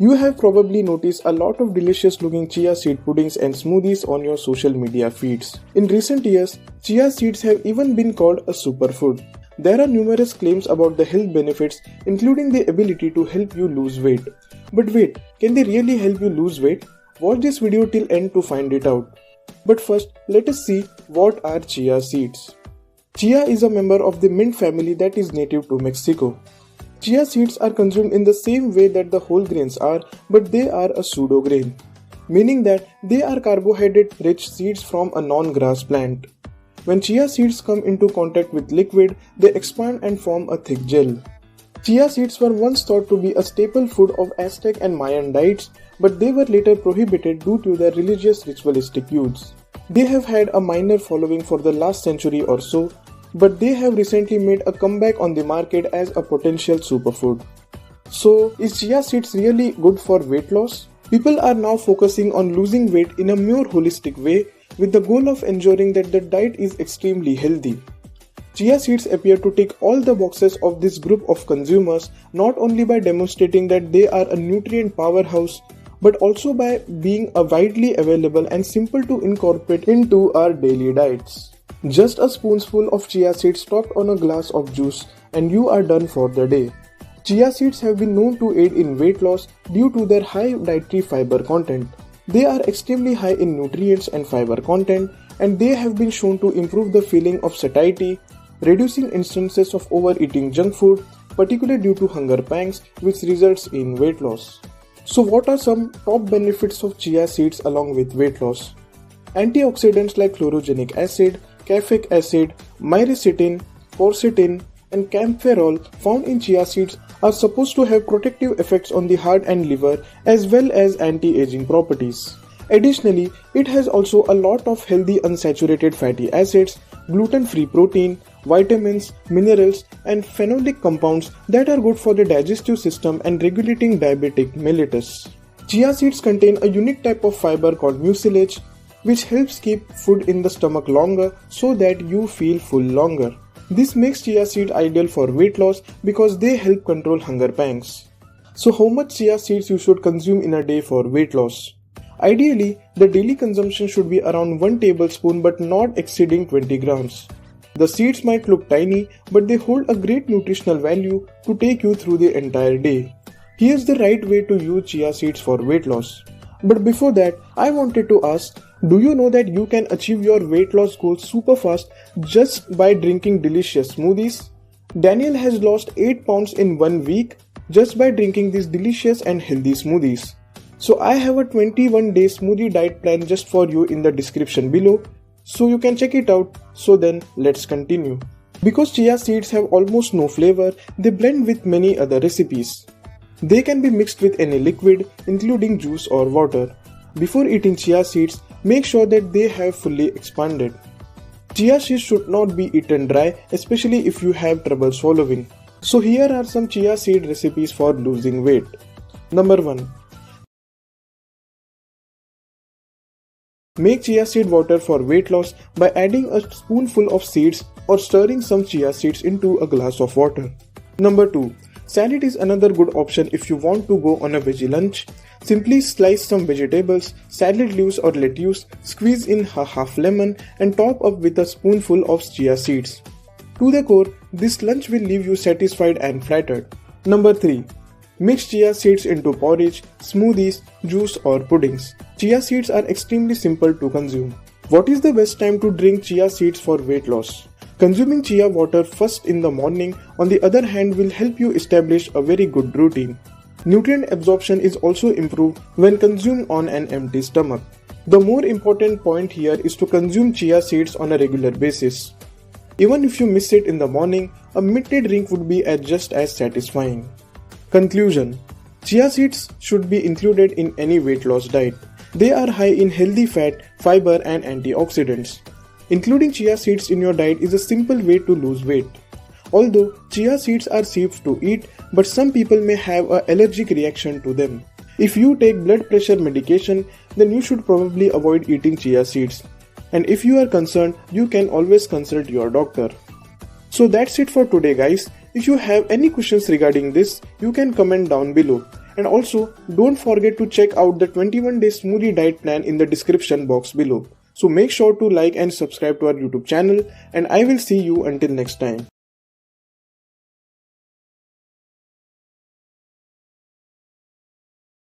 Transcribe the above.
You have probably noticed a lot of delicious looking chia seed puddings and smoothies on your social media feeds. In recent years, chia seeds have even been called a superfood. There are numerous claims about the health benefits, including the ability to help you lose weight. But wait, can they really help you lose weight? Watch this video till end to find it out. But first, let us see what are chia seeds. Chia is a member of the mint family that is native to Mexico. Chia seeds are consumed in the same way that the whole grains are, but they are a pseudo grain, meaning that they are carbohydrate-rich seeds from a non-grass plant. When chia seeds come into contact with liquid, they expand and form a thick gel. Chia seeds were once thought to be a staple food of Aztec and Mayan diets, but they were later prohibited due to their religious ritualistic use. They have had a minor following for the last century or so, but they have recently made a comeback on the market as a potential superfood. So, is chia seeds really good for weight loss? People are now focusing on losing weight in a more holistic way with the goal of ensuring that the diet is extremely healthy. Chia seeds appear to tick all the boxes of this group of consumers, not only by demonstrating that they are a nutrient powerhouse, but also by being widely available and simple to incorporate into our daily diets. Just a spoonful of chia seeds topped on a glass of juice and you are done for the day. Chia seeds have been known to aid in weight loss due to their high dietary fiber content. They are extremely high in nutrients and fiber content, and they have been shown to improve the feeling of satiety, reducing instances of overeating junk food, particularly due to hunger pangs, which results in weight loss. So what are some top benefits of chia seeds along with weight loss? Antioxidants like chlorogenic acid, caffeic acid, myricetin, quercetin, and kaempferol found in chia seeds are supposed to have protective effects on the heart and liver as well as anti-aging properties. Additionally, it has also a lot of healthy unsaturated fatty acids, gluten-free protein, vitamins, minerals, and phenolic compounds that are good for the digestive system and regulating diabetic mellitus. Chia seeds contain a unique type of fiber called mucilage, which helps keep food in the stomach longer so that you feel full longer. This makes chia seed ideal for weight loss because they help control hunger pangs. So how much chia seeds you should consume in a day for weight loss? Ideally, the daily consumption should be around 1 tablespoon but not exceeding 20 grams. The seeds might look tiny, but they hold a great nutritional value to take you through the entire day. Here's the right way to use chia seeds for weight loss. But before that, I wanted to ask, do you know that you can achieve your weight loss goals super fast just by drinking delicious smoothies? Daniel has lost 8 pounds in 1 week just by drinking these delicious and healthy smoothies. So I have a 21-day smoothie diet plan just for you in the description below, so you can check it out. So then let's continue. Because chia seeds have almost no flavor, they blend with many other recipes. They can be mixed with any liquid, including juice or water. Before eating chia seeds, make sure that they have fully expanded. Chia seeds should not be eaten dry, especially if you have trouble swallowing. So here are some chia seed recipes for losing weight. Number 1. Make chia seed water for weight loss by adding a spoonful of seeds or stirring some chia seeds into a glass of water. Number 2. Salad is another good option if you want to go on a veggie lunch. Simply slice some vegetables, salad leaves or lettuce, squeeze in a half lemon and top up with a spoonful of chia seeds. To the core, this lunch will leave you satisfied and flattered. Number 3. Mix chia seeds into porridge, smoothies, juice or puddings. Chia seeds are extremely simple to consume. What is the best time to drink chia seeds for weight loss? Consuming chia water first in the morning, on the other hand, will help you establish a very good routine. Nutrient absorption is also improved when consumed on an empty stomach. The more important point here is to consume chia seeds on a regular basis. Even if you miss it in the morning, a midday drink would be just as satisfying. Conclusion: chia seeds should be included in any weight loss diet. They are high in healthy fat, fiber and antioxidants. Including chia seeds in your diet is a simple way to lose weight. Although chia seeds are safe to eat, but some people may have an allergic reaction to them. If you take blood pressure medication, then you should probably avoid eating chia seeds. And if you are concerned, you can always consult your doctor. So that's it for today guys. If you have any questions regarding this, you can comment down below. And also, don't forget to check out the 21-day smoothie diet plan in the description box below. So make sure to like and subscribe to our YouTube channel, and I will see you until next time.